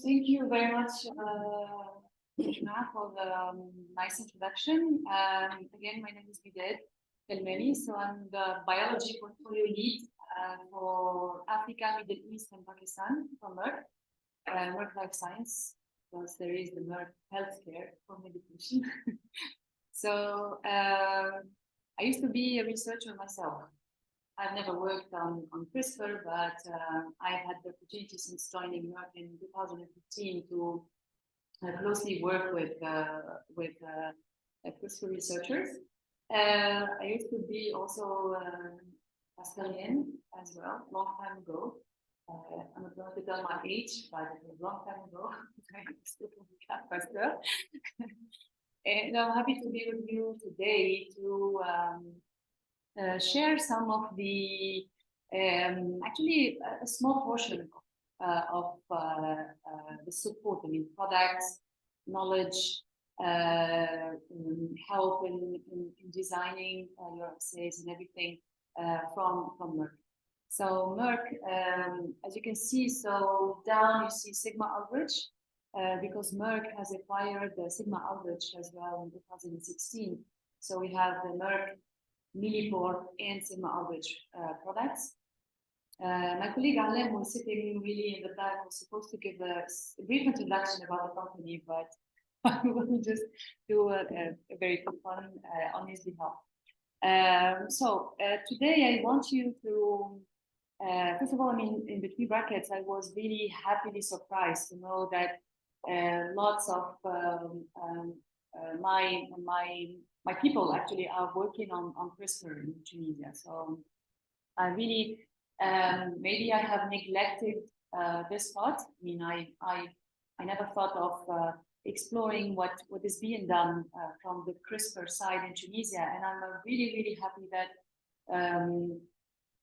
Thank you very much, Rishma, for the nice introduction. Again, my name is Kelmemi, so I'm the biology portfolio lead for Africa, Middle East, and Pakistan for Merck Life Science, because there is the Merck Healthcare for medication. So I used to be a researcher myself. I've never worked on CRISPR, but I've had the opportunity since joining Merck in 2015 to closely work with CRISPR researchers. I used to be also Australian as well, long time ago. I'm not going to tell my age, but it was a long time ago. And I'm happy to be with you today to share some of the, actually a small portion of the support, I mean, products, knowledge, help in designing your essays and everything from Merck. So Merck, as you can see, so down you see Sigma Aldrich, because Merck has acquired the Sigma Aldrich as well in 2016. So we have the Merck Millipore and Sigma Aldrich products. My colleague Alem, who is sitting really in the back, was supposed to give a brief introduction about the company, but I will just do a very quick one on his behalf. So today I want you to, first of all, I mean, in between brackets, I was really happily surprised to know that lots of my people actually are working on CRISPR in Tunisia. So I really, maybe I have neglected this part. I mean, I never thought of exploring what is being done from the CRISPR side in Tunisia. And I'm really, really happy that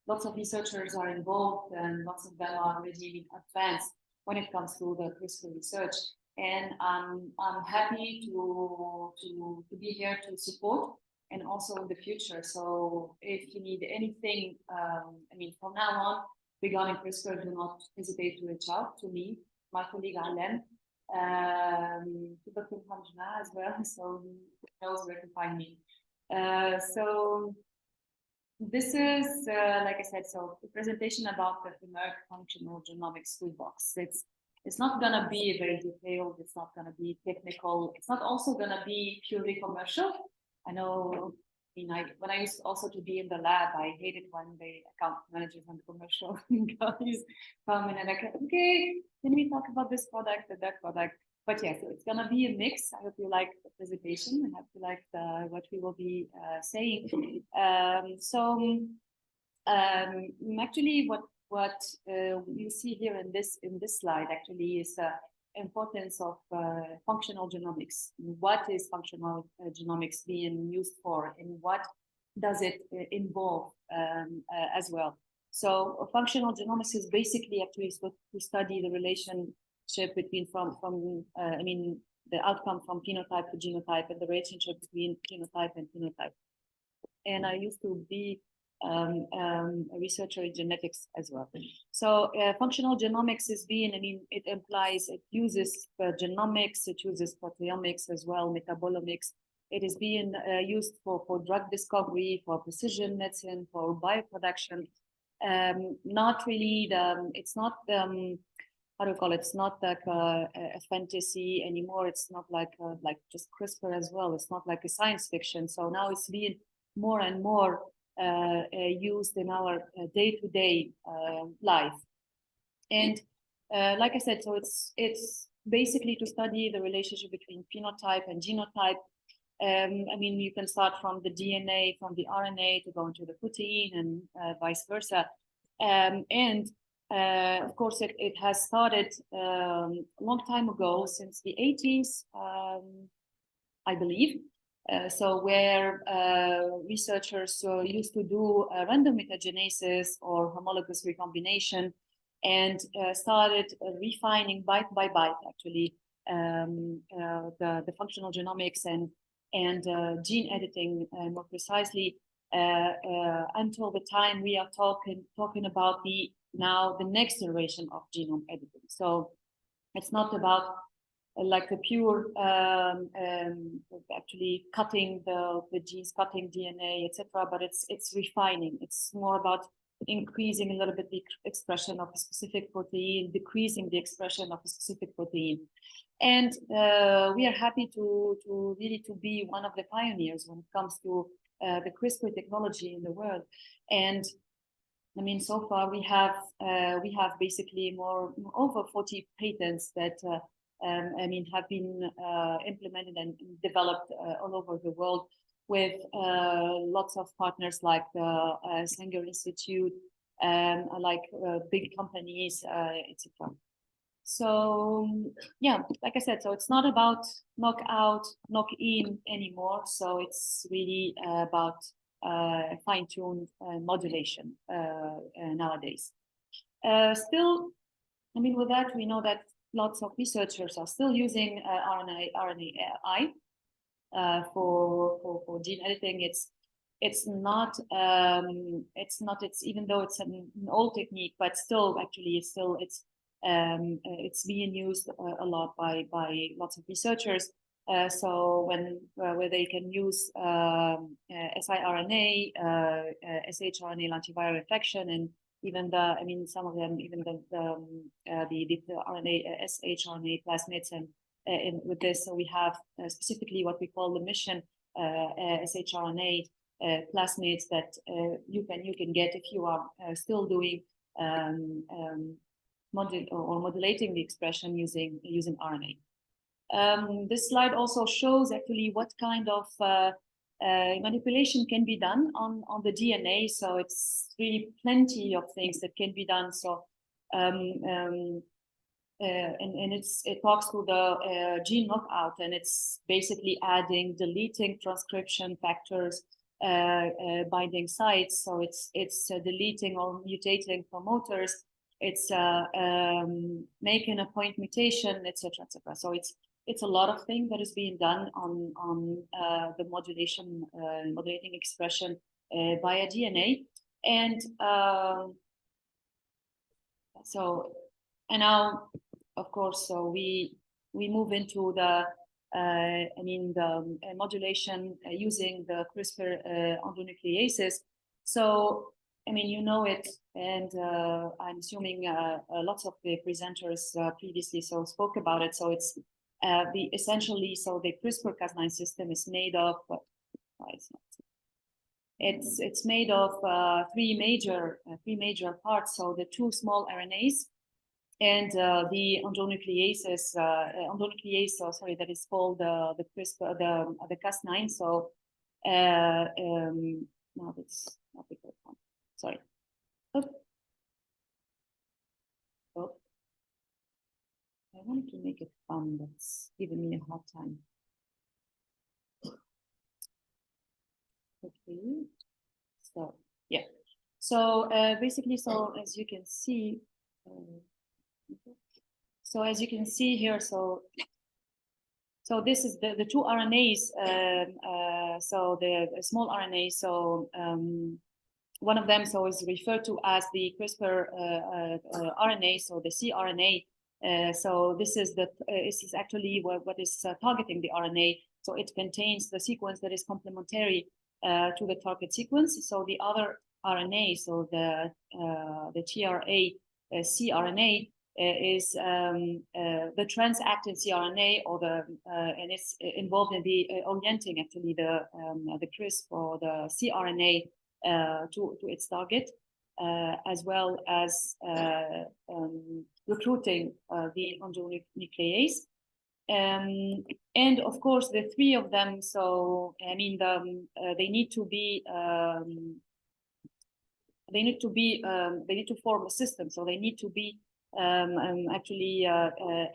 lots of researchers are involved and lots of them are already advanced when it comes to the CRISPR research. And I'm happy to be here to support and also in the future. So if you need anything, I mean, from now on, regarding CRISPR, do not hesitate to reach out to me, my colleague Alem, to Dr. Hamjna as well, so he knows where to find me. So this is, like I said, so the presentation about the Merck Functional Genomics Toolbox. It's not going to be very detailed. It's not going to be technical. It's not also going to be purely commercial. I know, I mean, when I used also to be in the lab, I hated when the account managers and the commercial guys come in and I go, okay, can we talk about this product or that product? But yes, it's going to be a mix. I hope you like the presentation and I hope you like what we will be saying. Actually, what you see here in this slide actually is the importance of functional genomics. What is functional genomics being used for, and what does it involve as well? So functional genomics is basically actually to study the relationship between I mean the outcome from phenotype to genotype and the relationship between genotype and phenotype. And I used to be a researcher in genetics as well. So functional genomics is being, I mean, it implies, it uses genomics, it uses proteomics as well, metabolomics. It is being used for drug discovery, for precision medicine, for bioproduction. Not really it's not how do you call it? It's not like a fantasy anymore. It's not like just CRISPR as well. It's not like a science fiction. So now it's being more and more used in our day-to-day life. And like I said, so it's basically to study the relationship between phenotype and genotype. I mean, you can start from the DNA, from the RNA to go into the protein and vice versa. Of course, it has started a long time ago, since the 80s, I believe. So where researchers used to do random mutagenesis or homologous recombination and started refining bite by bite, actually, the functional genomics and gene editing more precisely until the time we are talking about the next generation of genome editing. So It's not about like the pure actually cutting the genes, cutting DNA, etc. But it's refining. It's more about increasing a little bit the expression of a specific protein, decreasing the expression of a specific protein. And we are happy to really to be one of the pioneers when it comes to the CRISPR technology in the world. And I mean, so far we have basically over 40 patents that I mean have been implemented and developed all over the world with lots of partners like the Sanger Institute, like big companies, etc. So yeah, like I said, so it's not about knockout, knock in anymore. So it's really about fine-tuned modulation nowadays. Still, I mean, with that, we know that lots of researchers are still using RNAi for gene editing. It's not even though it's an old technique, but still actually it's being used a lot by lots of researchers. So where they can use siRNA, shRNA lentiviral infection, and even I mean, some of them, even the RNA, shRNA plasmids, and with this, so we have specifically what we call the mission shRNA plasmids that you can get if you are still doing modulating the expression using RNA. This slide also shows actually what kind of manipulation can be done on the DNA. So it's really plenty of things that can be done. So and it talks to the gene knockout, and it's basically adding, deleting transcription factors, binding sites. So it's deleting or mutating promoters. It's making a point mutation, etc., etc. So it's a lot of things that is being done on the modulating expression via DNA, and so and now, of course, so we move into the I mean the modulation using the CRISPR endonucleases. So I mean, you know it, and I'm assuming lots of the presenters previously spoke about it. So it's essentially the CRISPR-Cas9 system is made of it's made of three major parts. So the two small RNAs and the endonucleases, sorry, that is called the CRISPR, the Cas9. So no, that's not the correct one. Sorry. Oh. I wanted to make it fun, but it's giving me a hard time. Okay. So yeah. So basically, so as you can see, here, so this is the two RNAs. So the small RNA. So one of them is referred to as the CRISPR RNA. So the cRNA. So this is actually what is targeting the RNA. So it contains the sequence that is complementary to the target sequence. So the other RNA, so the TRA cRNA is the transactin cRNA, or and it's involved in the orienting actually the CRISPR or the cRNA to its target, as well as recruiting the endonuclease. And of course, the three of them. So I mean, they need to form a system. So they need to be actually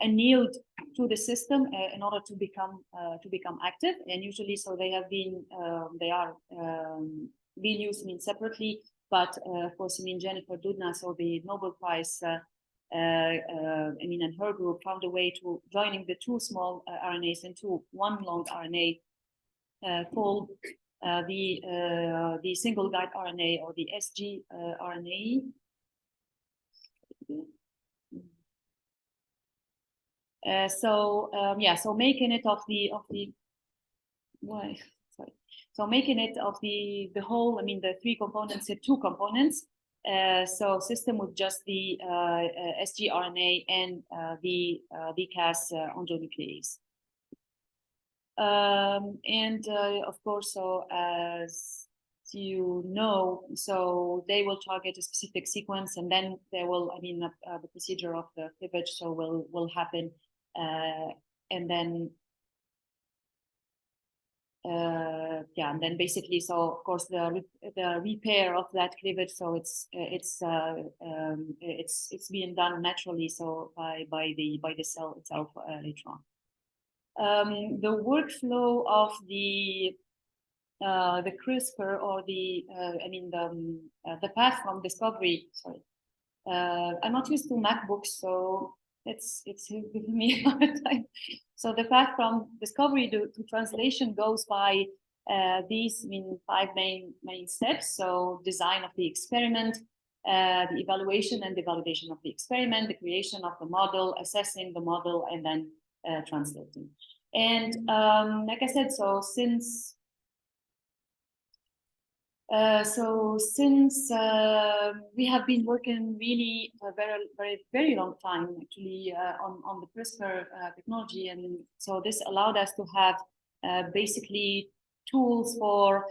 annealed to the system in order to become active. And usually, so they are being used separately. But of course, Jennifer Doudna, so the Nobel Prize, and her group found a way to joining the two small RNAs into one long RNA called the single guide RNA, or the sgRNA. So making it of the sorry. So making it of the whole, I mean, the three components, two components. So system with just the sgRNA and the Cas endonuclease. And of course, so as you know, so they will target a specific sequence, and then there will, I mean, the procedure of the cleavage so will happen, and then and then basically, so of course the repair of that cleavage, so it's being done naturally, so by the cell itself later on. The workflow of the CRISPR, or the path from discovery. Sorry, I'm not used to MacBooks, so it's giving me a hard time. So the path from discovery to translation goes by these 5 main steps. So design of the experiment, the evaluation and the validation of the experiment, the creation of the model, assessing the model, and then translating. And like I said, so since we have been working really a very long time actually on the CRISPR technology, and so this allowed us to have basically tools for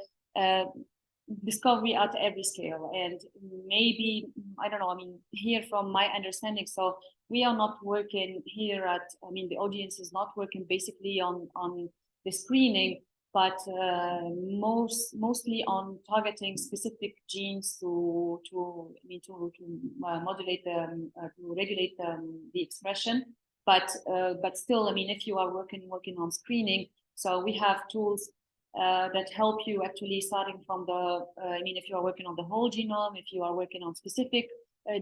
discovery at every scale. And maybe, I don't know, I mean, here from my understanding, so we are not working here at, I mean, the audience is not working basically on the screening, but mostly on targeting specific genes to modulate them, to regulate the expression. But still, I mean, if you are working on screening, so we have tools that help you actually starting from the, if you are working on the whole genome, if you are working on specific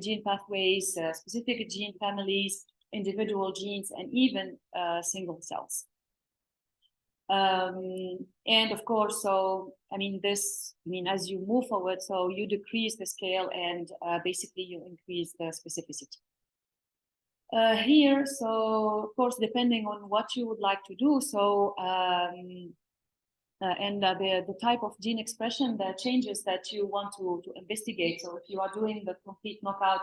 gene pathways, specific gene families, individual genes, and even single cells. And of course, so, as you move forward, so you decrease the scale and basically you increase the specificity. Here, so of course, depending on what you would like to do, so the type of gene expression, the changes that you want to investigate. So if you are doing the complete knockout,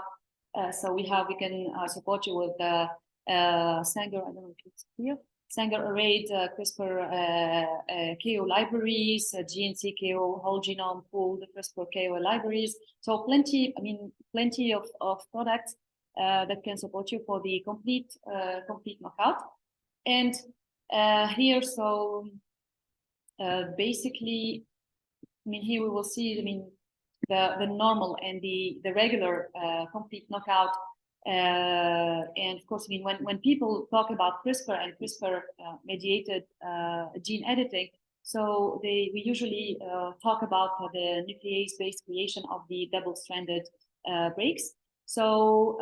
so we can support you with the Sanger, I don't know if it's clear, Sanger arrayed CRISPR KO libraries, GNC KO whole genome pooled CRISPR KO libraries. So plenty of products that can support you for the complete knockout. And here, so basically, here we will see, the normal and the regular complete knockout. And of course, when people talk about CRISPR and CRISPR mediated gene editing, so we usually talk about the nuclease-based creation of the double-stranded breaks. So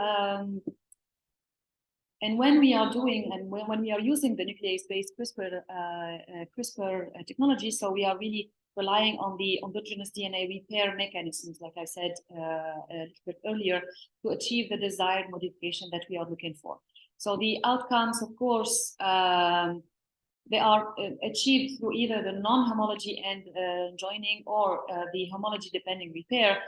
and when we are doing, and when we are using the nuclease-based CRISPR technology, so we are really relying on the endogenous DNA repair mechanisms, like I said a little bit earlier, to achieve the desired modification that we are looking for. So the outcomes, of course, they are achieved through either the non-homology and joining, or the homology-dependent repair,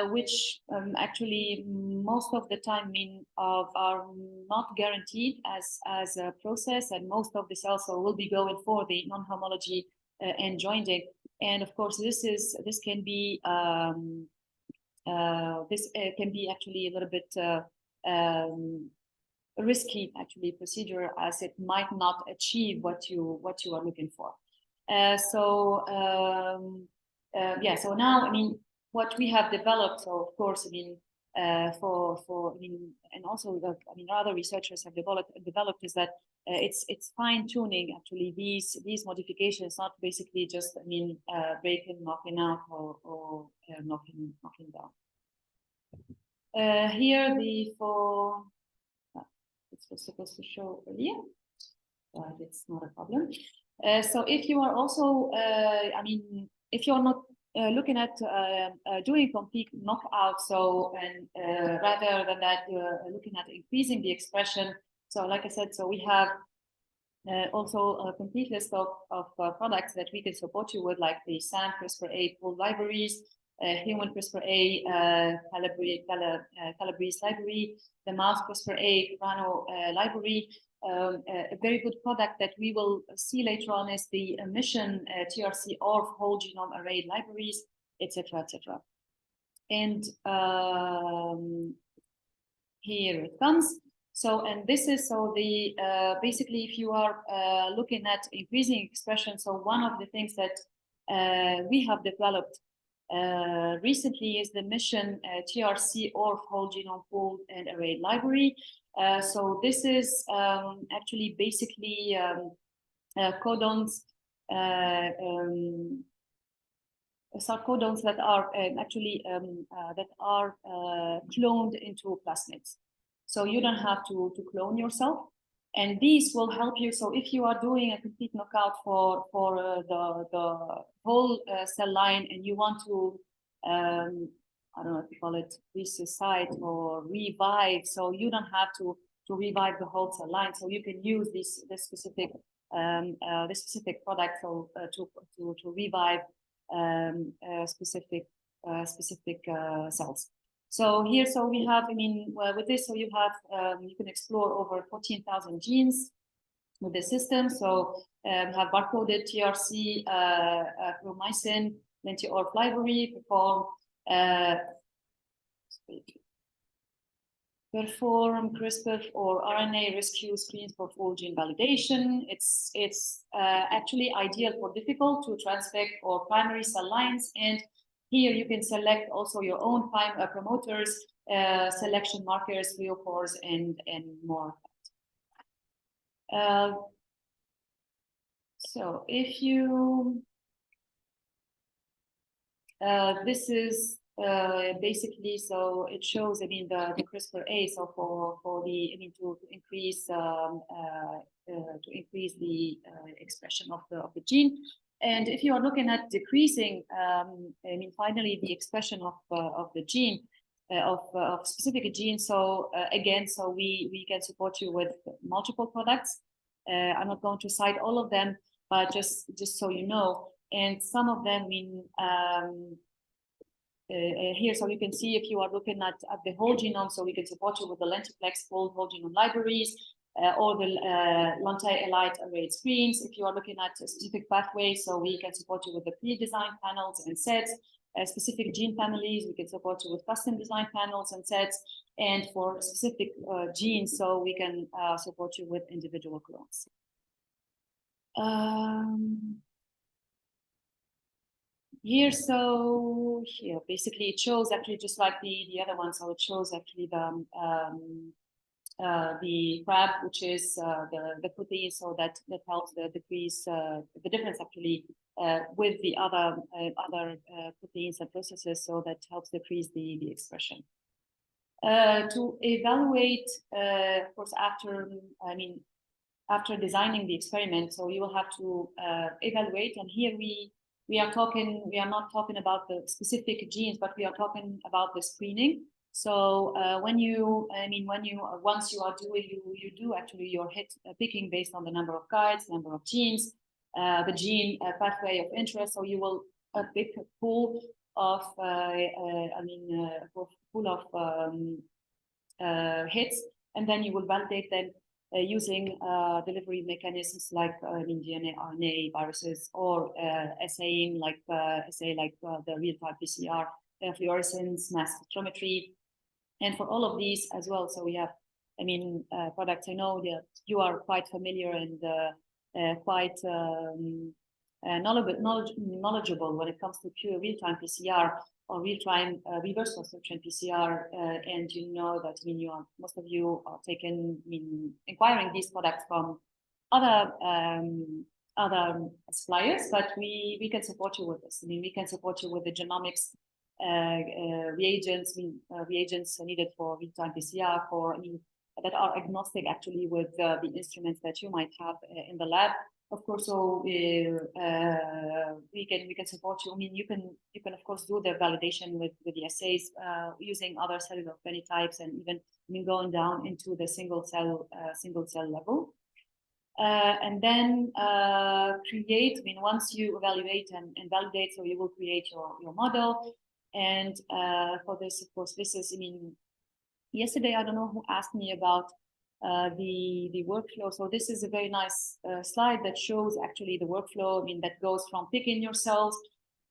which actually most of the time are not guaranteed as a process, and most of the cells will be going for the non-homology and joining. And of course, this can be actually a little bit risky procedure, as it might not achieve what you are looking for. So now, what we have developed, so of course, and also other researchers have developed is that it's fine tuning actually these modifications, not basically just breaking, knocking out, or knocking down. Here it was supposed to show earlier, but it's not a problem. So if you are also, if you're not looking at doing complete knockout, so and rather than that, looking at increasing the expression, So like I said, so we have also a complete list of products that we can support you with, like the SAM CRISPR-A pool libraries, human CRISPR-A Calabrese library, the mouse CRISPR-A Rano library. A very good product that we will see later on is the mission TRC or whole genome array libraries, etc., etc. And here it comes. So, and this is, so the, basically, if you are looking at increasing expression, so one of the things that we have developed recently is the mission TRC or whole genome pool and array library. So this is actually basically codons, sarcodons that are actually that are cloned into plasmids. So you don't have to clone yourself, and these will help you. So if you are doing a complete knockout for the whole cell line, and you want to I don't know if you call it resuscite or revive, so you don't have to revive the whole cell line. So you can use this specific product so to revive specific cells. So here, so we have, I mean, with this, so you have, you can explore over 14,000 genes with the system. So we have barcoded TRC, chromycin, lenti-orf library, perform CRISPR or RNA rescue screens for full gene validation. It's actually ideal for difficult to transfect or primary cell lines. And here you can select also your own promoters, selection markers, leucores, and more. So if you, this is basically, so it shows, I mean, the CRISPR-A, so for the, I mean, to increase the expression of the gene. And if you are looking at decreasing, I mean, finally, the expression of the gene, of specific genes. So again, so we can support you with multiple products. I'm not going to cite all of them, but just so you know. And some of them, I mean, here, so you can see if you are looking at the whole genome, so we can support you with the lentiplex whole genome libraries, or the Lontai-Elite array screens. If you are looking at a specific pathways, so we can support you with the pre-designed panels and sets. Specific gene families, we can support you with custom design panels and sets. And for specific genes, so we can support you with individual clones. Here, so here, basically it shows actually just like the other one. So it shows actually the crab, which is the protein, so that helps the decrease the difference actually with the other proteins and processes, so that helps decrease the expression. To evaluate, of course, after designing the experiment, so you will have to evaluate, and here we are not talking about the specific genes, but we are talking about the screening. So once you are doing, you do actually your hit picking based on the number of guides, number of genes, the gene pathway of interest. So you will pick a pool of hits, and then you will validate them using delivery mechanisms like DNA, RNA, viruses, or assaying like the real-time PCR, fluorescence, mass spectrometry, and for all of these as well. So we have, products. I know that you are quite familiar and quite knowledgeable when it comes to pure real-time PCR or real-time reverse transcription PCR, and you know that most of you are acquiring these products from other suppliers, but we can support you with this. We can support you with the genomics reagents, reagents needed for real-time PCR that are agnostic actually with the instruments that you might have in the lab, of course, so we can support you. I mean, you can of course do the validation with the assays using other cellular phenotypes, and even going down into the single cell level. And then create. I mean, once you evaluate and validate, so you will create your model. And for this, of course, this is. I mean, yesterday I don't know who asked me about the workflow. So this is a very nice slide that shows actually the workflow. I mean, that goes from picking your cells,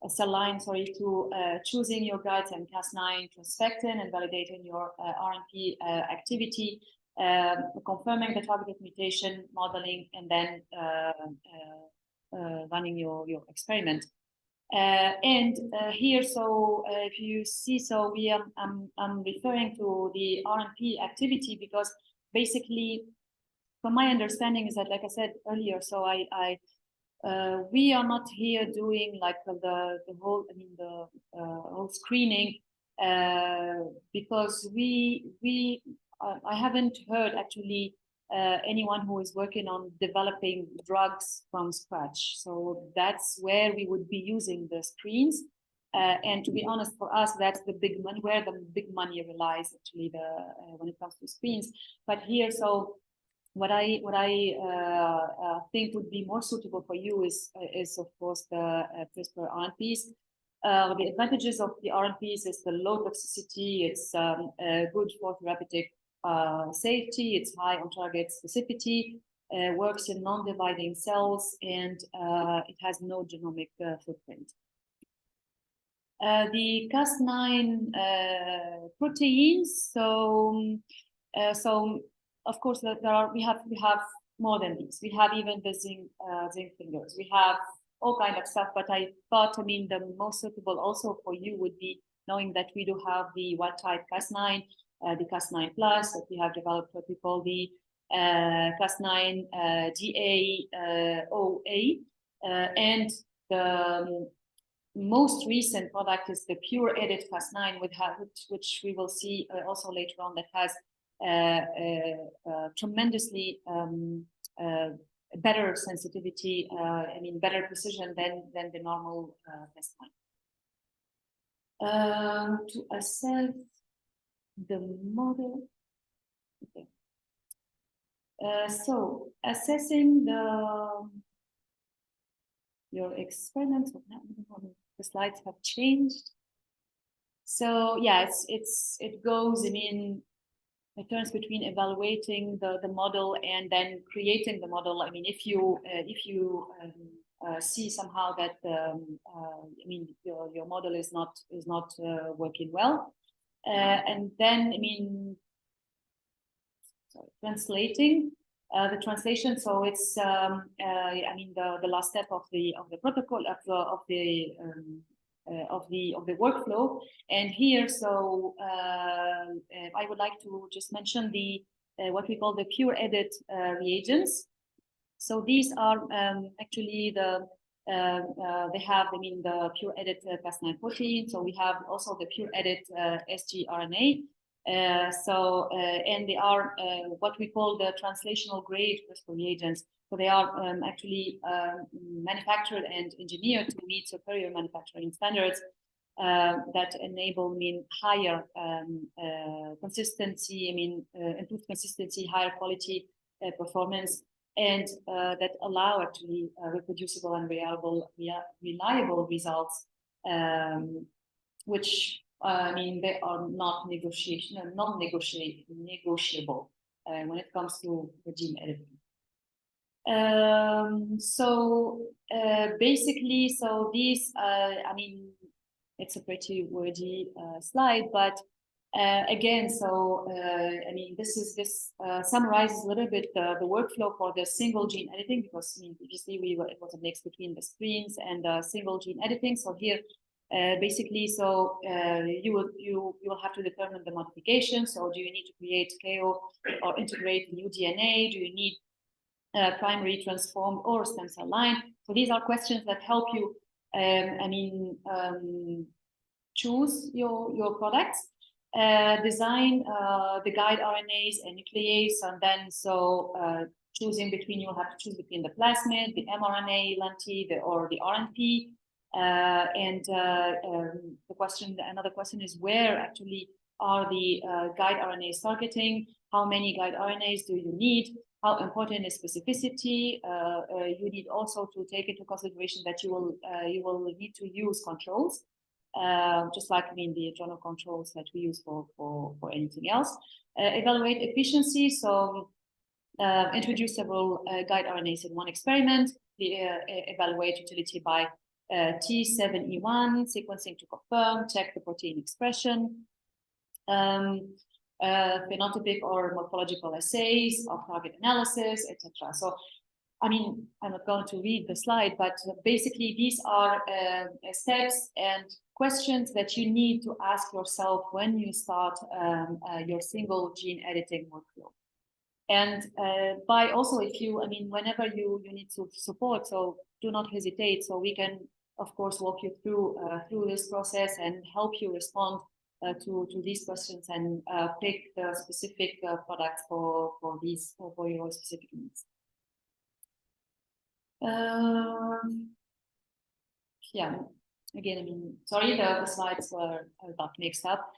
cell line, sorry, to choosing your guides and Cas9 transfectin and validating your RNP activity, confirming the targeted mutation, modeling, and then running your experiment. And here, so if you see, so I'm referring to the RNP activity because basically, from my understanding is that, like I said earlier, so we are not here doing like the whole, I mean, the whole screening because I haven't heard actually anyone who is working on developing drugs from scratch. So that's where we would be using the screens. And to be honest, for us, that's the big money, where the big money relies actually when it comes to screens. But here, so what I think would be more suitable for you is of course the CRISPR RNPs. The advantages of the RNPs is the low toxicity. It's good for therapeutic safety. It's high on target specificity. Works in non-dividing cells, and it has no genomic footprint. The Cas9 proteins. So of course we have more than these. We have even the zinc fingers. We have all kind of stuff. But I thought, I mean, the most suitable also for you would be knowing that we do have the wild type Cas9, the Cas9 plus that we have developed what we call the Cas9 GA-OA, and the most recent product is the pure edit Cas9, which we will see also later on, that has tremendously better sensitivity, I mean, better precision than the normal Cas9. To assess the model. Okay. So assessing your experiments. The slides have changed. So yeah, it goes. I mean, it turns between evaluating the model and then creating the model. I mean, if you see somehow that I mean your model is not working well, and then I mean, sorry, translating the translation. So it's I mean the last step of the protocol of the workflow. And here, so I would like to just mention the what we call the pure edit reagents. So these are actually they have, I mean, the pure edit Cas9 protein. So we have also the pure edit sgRNA. And they are what we call the translational grade CRISPR reagents. So they are actually manufactured and engineered to meet superior manufacturing standards that enable, I mean, higher consistency, I mean, improved consistency, higher quality performance, and that allow actually reproducible and reliable results, which I mean, they are not non-negotiable when it comes to the gene editing. So basically, so these, I mean, it's a pretty wordy slide, but again, so I mean, this summarizes a little bit the workflow for the single gene editing, because I mean, previously it was a mix between the screens and single gene editing. So here, basically, so you will have to determine the modification. So do you need to create KO or integrate new DNA? Do you need primary transformed or stem cell line? So these are questions that help you, I mean, choose your products. design the guide RNAs and nuclease, and then choosing between, you'll have to choose between the plasmid, the mRNA, lenti, or the RNP. Another question is, where actually are the guide RNAs targeting? How many guide RNAs do you need? How important is specificity? You need also to take into consideration that you will need to use controls, just like the journal controls that we use for anything else. Evaluate efficiency. So introduce several guide RNAs in one experiment. Evaluate utility by T7E1 sequencing to confirm, check the protein expression. Phenotypic or morphological assays, off-target analysis, etc. So, I'm not going to read the slide, but basically these are steps and questions that you need to ask yourself when you start your single gene editing workflow. And by also, if you, whenever you need to support, so do not hesitate. So we can, of course, walk you through this process and help you respond to these questions and pick the specific products for your specific needs. Yeah, again, sorry, the slides were got mixed up.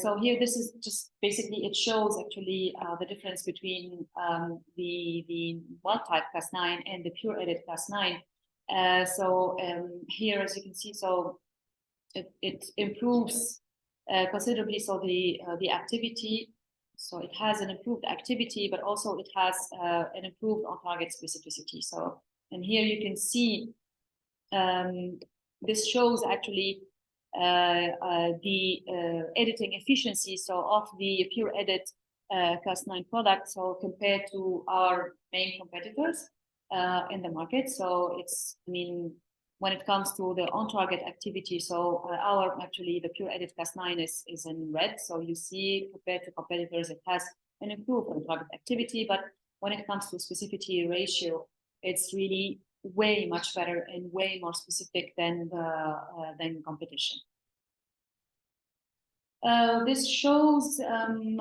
So here, this is just basically, it shows actually the difference between the wild type Cas9 and the pure edit Cas9. Here, as you can see, so it improves considerably. So the activity, so it has an improved activity, but also it has an improved on-target specificity. So, and here you can see this shows actually the editing efficiency, so of the pure edit Cas9 product, so compared to our main competitors in the market. So it's, when it comes to the on-target activity, so the pure edit Cas9 is in red. So you see, compared to competitors, it has an improved on-target activity, but when it comes to specificity ratio, it's really way much better and way more specific than competition. This shows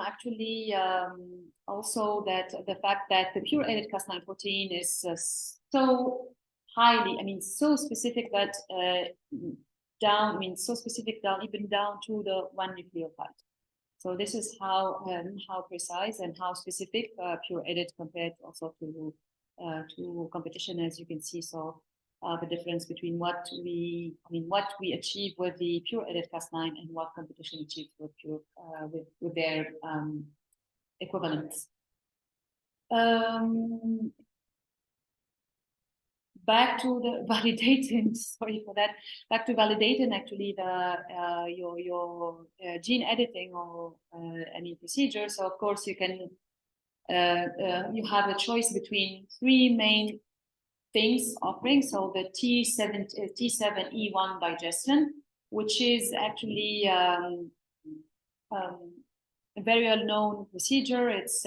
actually also that the fact that the pure edit Cas9 protein is so highly, so specific that so specific down, even down to the 1 nucleotide. So this is how precise and how specific pure edit compared also to competition, as you can see. So the difference between what we achieve with the pure edit Cas9 and what competition achieves with pure with their equivalents. Back to the validating. Sorry for that. Back to validating actually your gene editing or any procedure. So of course you can. You have a choice between 3 main things offering. So the T7E1 digestion, which is actually a very well-known procedure. It's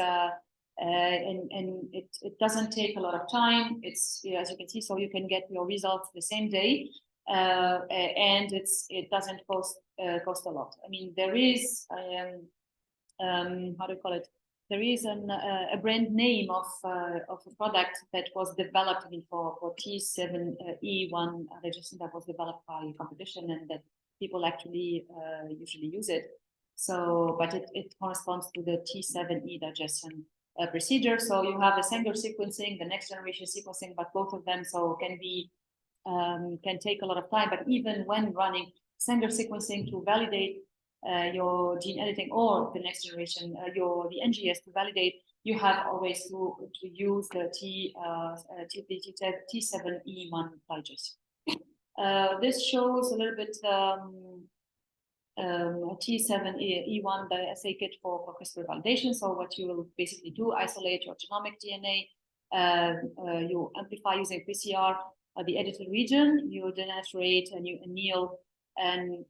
and it doesn't take a lot of time. It's, as you can see, so you can get your results the same day, and it doesn't cost a lot. There is how do you call it? There is a brand name of a product that was developed for T7E1 digestion, that was developed by competition, and that people actually usually use it. So, but it corresponds to the T7E digestion procedure. So you have the Sanger sequencing, the next generation sequencing, but both of them can take a lot of time. But even when running Sanger sequencing to validate your gene editing, or the next generation, the NGS to validate, you have always to use the T7E1 digest. This shows a little bit T7E1 the assay kit for CRISPR validation. So what you will basically do, isolate your genomic DNA, you amplify using PCR the edited region, you denaturate and you anneal and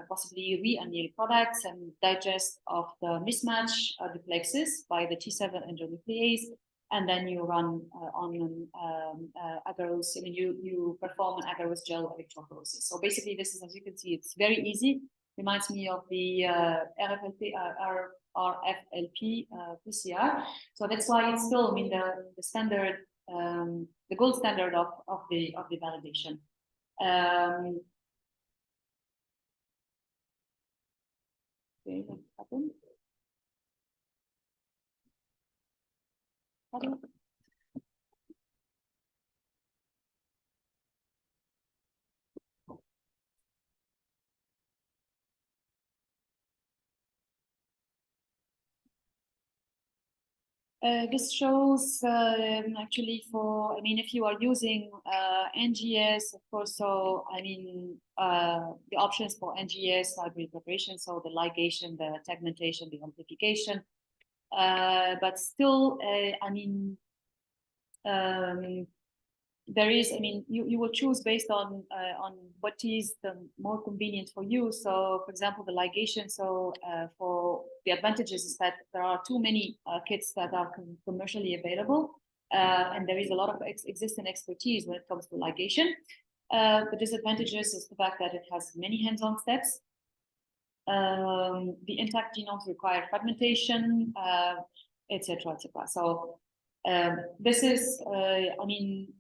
possibly re-anneal products and digest of the mismatch duplexes by the T7 endonuclease, and then you run on agarose. You perform an agarose gel electrophoresis. So basically, this is, as you can see, it's very easy. reminds me of the RFLP PCR. So that's why it's still, I mean, the standard, the gold standard of the validation. Okay, what happened? This shows actually for, I mean, if you are using NGS, of course, so I mean, the options for NGS library preparation, so the ligation, the segmentation, the amplification, but still, I mean, there is, I mean, you will choose based on what is the more convenient for you. So, for example, the ligation. So, for the advantages is that there are too many kits that are commercially available, and there is a lot of existing expertise when it comes to ligation. The disadvantages is the fact that it has many hands-on steps. The intact genomes require fragmentation, etc., etc. So, this is, I mean,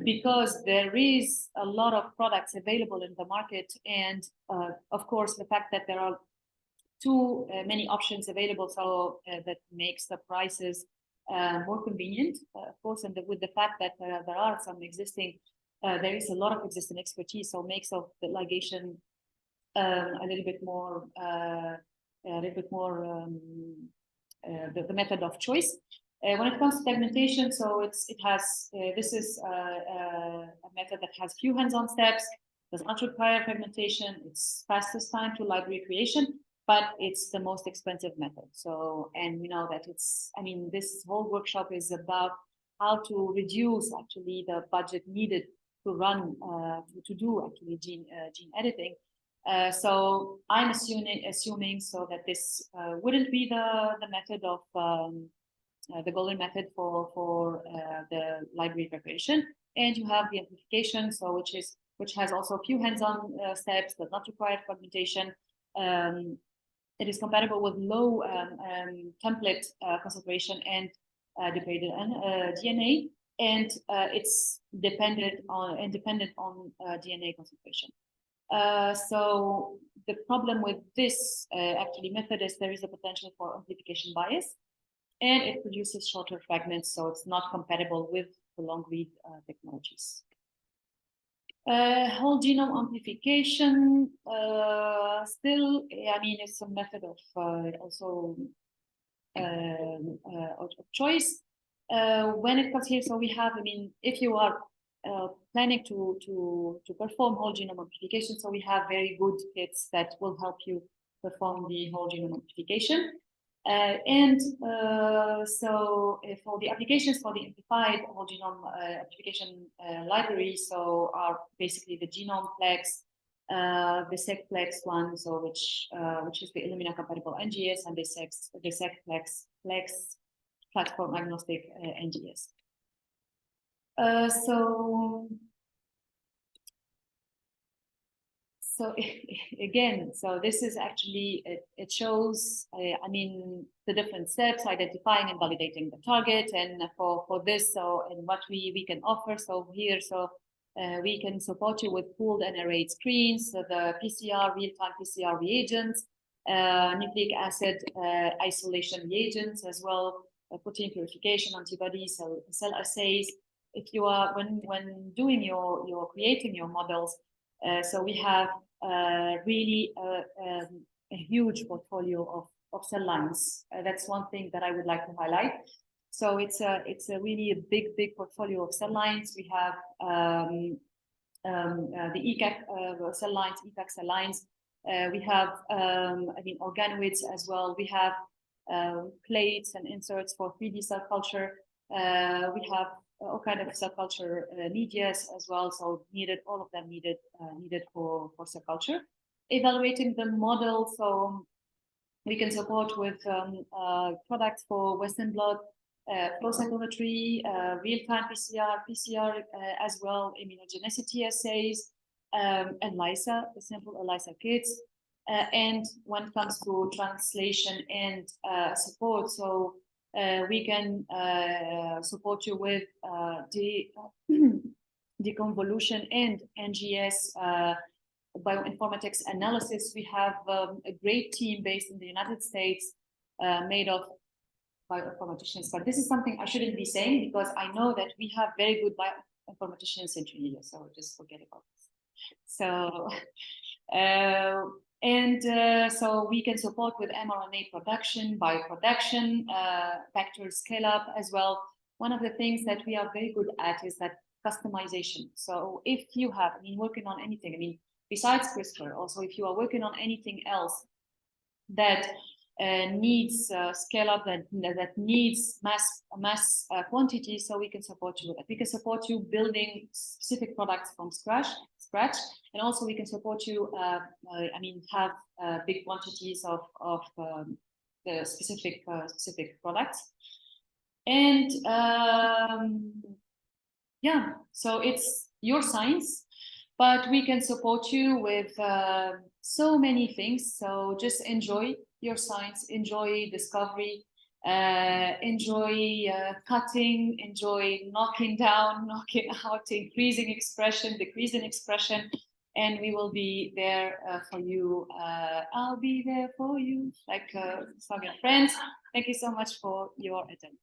because there is a lot of products available in the market, and of course the fact that there are too many options available, so that makes the prices more convenient, of course, and with the fact that there are some existing, there is a lot of existing expertise, so makes of the ligation a little bit more the method of choice. When it comes to segmentation, so it has this is a method that has few hands-on steps, does not require fragmentation. It's fastest time to library creation, but it's the most expensive method. So, and we know that it's, I mean, this whole workshop is about how to reduce actually the budget needed to run to do actually gene editing. So I'm assuming so that this wouldn't be the method of the golden method for the library preparation, and you have the amplification, so which has also a few hands-on steps, does not require fragmentation. It is compatible with low template concentration and degraded DNA, and it's independent on DNA concentration. So the problem with this actually method is there is a potential for amplification bias, and it produces shorter fragments, so it's not compatible with the long read technologies. Whole genome amplification, still, I mean, it's a method of also of choice. When it comes here, so we have, I mean, if you are planning to perform whole genome amplification, so we have very good kits that will help you perform the whole genome amplification. So for the applications for the amplified whole genome amplification library, so are basically the GenomePlex, the SecPlex one, so which is the Illumina compatible NGS, and the SecPlex platform agnostic NGS. So again, so this is actually, it shows, I mean, the different steps, identifying and validating the target, and for this, so, and what we can offer. So here, so we can support you with pooled and arrayed screens, so the PCR, real-time PCR reagents, nucleic acid isolation reagents as well, protein purification, antibodies, cell assays. If you are, when doing your creating your models, so we have really a huge portfolio of cell lines. That's one thing that I would like to highlight. So it's a really a big portfolio of cell lines. We have the ECAC cell lines, ECAC cell lines. We have I mean, organoids as well. We have plates and inserts for 3D cell culture. We have all kind of cell culture medias as well, so all of them needed for cell culture. Evaluating the model, so we can support with products for Western blot, flow cytometry, real-time PCR as well, immunogenicity assays, ELISA, the simple ELISA kits. and when it comes to translation and support. So we can support you with the convolution and NGS bioinformatics analysis. We have a great team based in the United States made of bioinformaticians, but this is something I shouldn't be saying because I know that we have very good bioinformaticians in Tunisia, so just forget about this. So, so we can support with mRNA production, bioproduction, vector scale up as well. One of the things that we are very good at is that customization. So if you have, I mean, working on anything, I mean, besides CRISPR, also if you are working on anything else that needs scale up, that needs mass quantity, so we can support you with that. We can support you building specific products from scratch, and also we can support you. I mean, have big quantities of the specific products, and yeah. So it's your science, but we can support you with so many things. So just enjoy your science, enjoy discovery, enjoy cutting, enjoy knocking down, knocking out, increasing expression, decreasing expression, and we will be there for you. I'll be there for you, like some of your friends. Thank you so much for your attention.